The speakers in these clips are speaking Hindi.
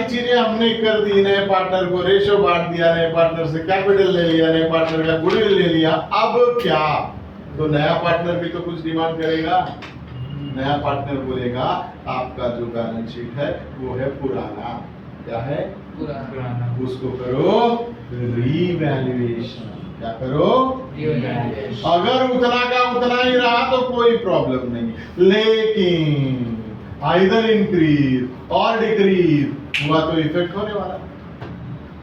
सारी चीजें हमने कर दी, नए पार्टनर को रेशो बांट दिया, नए पार्टनर से कैपिटल ले लिया, नए पार्टनर का गुडविल ले लिया। अब क्या? तो नया पार्टनर भी तो कुछ डिमांड करेगा। नया पार्टनर बोलेगा आपका जो बैलेंस शीट है वो है पुराना। क्या है? पुराना। उसको करो रीवैल्यूएशन। क्या करो? अगर उतना का उतना ही रहा तो कोई प्रॉब्लम नहीं, लेकिन आइदर इंक्रीज और डिक्रीज हुआ तो इफेक्ट होने वाला।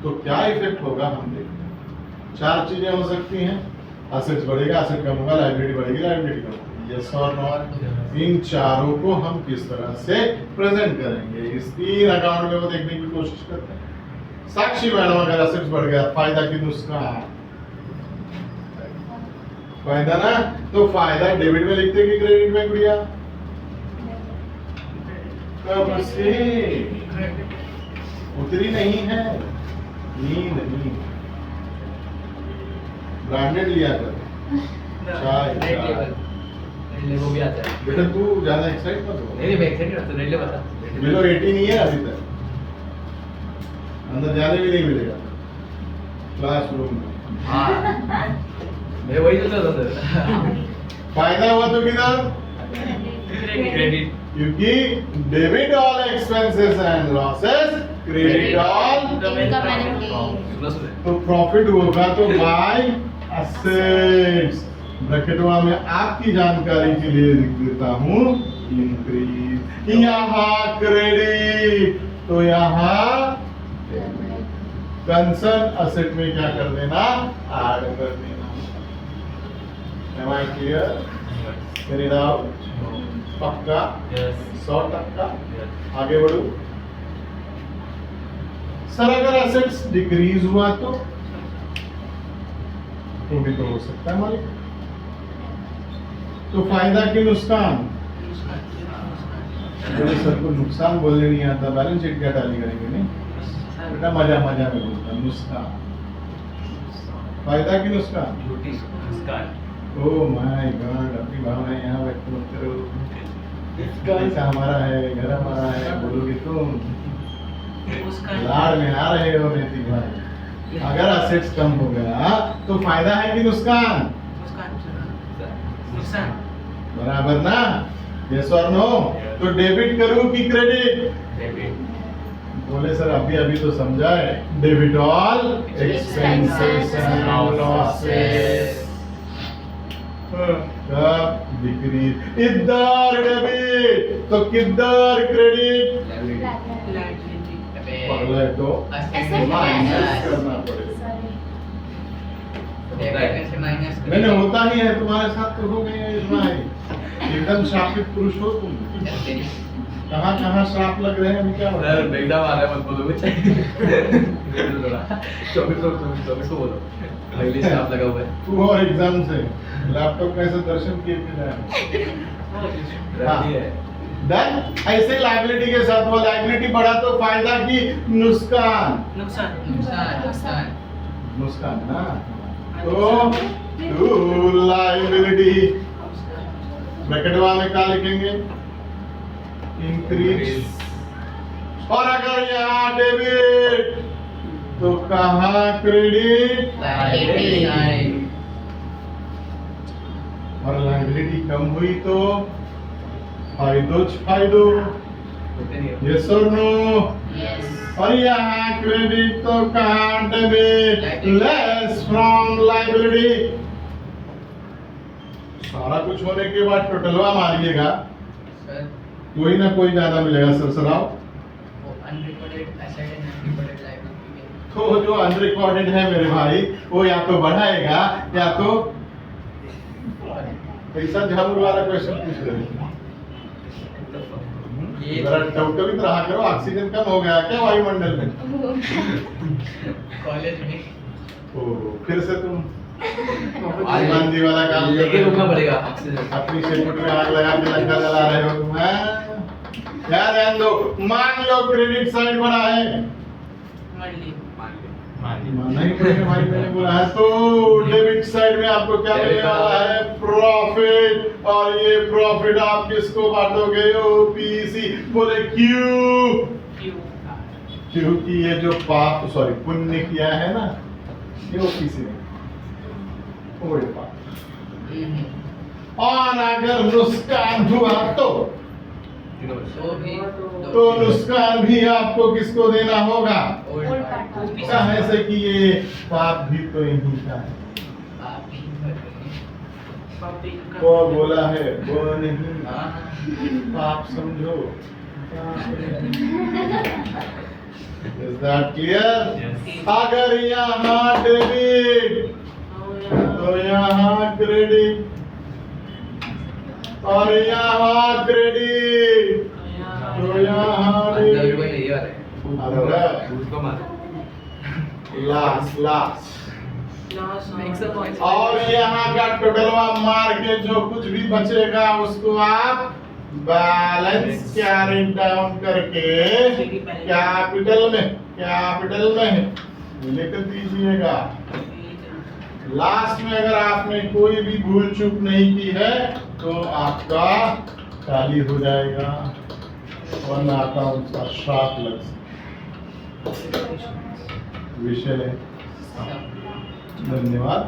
तो क्या इफेक्ट होगा हम देखते हैं। 4 चीजें हो सकती हैं। एसेट्स बढ़ेगा, एसेट कम होगा, लायबिलिटी बढ़ेगी, लायबिलिटी कम होगी। यस और नो? इन चारों को हम किस तरह से प्रेजेंट करेंगे, इस 3 अकाउंट में वो देखने की कोशिश करते हैं। साक्षी मैडम, अगर एसेट्स बढ़ गया, फायदा की नुकसान? फायदा ना। तो फायदा डेबिट में लिखते कि क्रेडिट में गुड़िया? कब से उतरी नहीं है नींद नहीं। ब्रांडेड लिया कर चाय वो भी आता है। बेटा, तू ज्यादा एक्साइट मत हो। नहीं मैं एक्साइटेड हूं, रेट ले बता। बिलो 80 नहीं है अभी तक, अंदर जाने भी नहीं मिलेगा क्लासरूम में। हां मैं वही तो था। फायदा हुआ तो किधर? क्रेडिट। क्योंकि debit all expenses and losses, credit all income and gain. तो प्रॉफिट होगा तो बाय एसेट्स। ब्रैकेटवा में आपकी जानकारी के लिए लिख देता हूं इंक्रीज। यहाँ क्रेडिट तो यहाँ कंसर्न एसेट में क्या कर देना? ऐड कर देना। Am I clear? Get it out? पक्का? यस 100%? आगे बढ़ो। सर अगर एसेट्स डिक्रीज हुआ तो भी तो हो सकता है मालिक। तो फायदा की नुकसान? मेरे सर को नुकसान बोलने नहीं आता, बैलेंस शीट क्या टैली करेंगे? नहीं बेटा, मजा मजा में बोलता। नुकसान, फायदा की नुकसान? झूठी नुकसान। ओह माय गॉड, अपनी भावनाएं यहाँ व्यक्त मत करो। पैसा हमारा है, घर हमारा है, बोलोगे तुम। लाड़ में आ रहे हो नैतिक भाई। अगर एसेट्स कम हो गया तो फायदा है कि नुकसान? नुकसान। बराबर ना? यस और नो? तो डेबिट करूं कि क्रेडिट? डेबिट। बोले सर अभी अभी तो समझाए। Debit all expenses and losses. कब डिक्रीज? इधर डेबिट तो किधर क्रेडिट? पगले तो माइनस करना पड़ेगा। मैंने होता ही है, तुम्हारे साथ तो हो गई है भाई। एकदम शापित पुरुष हो तुम। कहाँ कहाँ श्राप लग रहे हैं अभी? क्या हो रहा है? सर एकदम आ रहा है, मत बोलो कुछ। थोड़ा 24 को बोलो। पहले से आप लगा हुआ है। तू और एग्जाम से लैपटॉप कैसे दर्शन किए थे जाए? रेडी है। देन ऐसे लायबिलिटी के साथ वो लायबिलिटी बढ़ा तो फायदा की नुकसान? नुकसान। नुकसान ना। तो टू लायबिलिटी ब्रैकेटवा में क्या लिखेंगे? इंक्रीज। और अगर यहाँ डेबिट तो कहाँ क्रेडिट? और लायबिलिटी कम हुई तो फायदो फायदो। यस और नो? और यहाँ क्रेडिट तो कहाँ डेबिट? Less from liability. सारा कुछ होने के बाद टोटलवा मारिएगा, कोई ना कोई ज्यादा मिलेगा। सर सराओ। तो जो अनरिकॉर्डेड है मेरे भाई, वो या तो बढ़ाएगा या तो पैसा झाड़ू वाला क्वेश्चन पूछ रहे। जरा टवटवीत रहा करो। ऑक्सीजन कम हो गया क्या वायुमंडल में? कॉलेज में। ओ फिर से तुम आसमानदी वाला काम लेके रुकना पड़ेगा। अपनी शेपुट में आग लगा के लंका जला रहे हो तुम। क्या ध्यान दो। मान लो क्रेडिट साइड बड़ा है, मानना ही पड़ेगा भाई, मैंने बोला है। तो डेबिट साइड में आपको क्या मिलने वाला है? प्रॉफिट। और ये प्रॉफिट आप किसको बांटोगे? ओपीसी। बोले क्यू। क्योंकि ये जो पाप सॉरी पुण्य किया है ना, ये वो किसी ने कोई पाप। और अगर नुकसान हुआ तो नुकसान भी आपको किसको देना होगा? कहाँ से कि ये पाप भी तो इन्हीं का है। वो बोला है वो नहीं, पाप समझो। Is that clear? अगर यहाँ डेबिट तो यहाँ क्रेडिट, और यहाँ क्रेडिट तो यहाँ डेबिट। उसको मार लास्ट Makes a point. और यहाँ का टोटलवा मार के जो कुछ भी बचेगा उसको आप बैलेंस कैरी डाउन करके कैपिटल में लिख दीजिएगा। लास्ट में अगर आपने कोई भी भूल चूक नहीं की है तो आपका खाली हो जाएगा, वरना अकाउंट का श्राप लग सकता है। विषय है। धन्यवाद।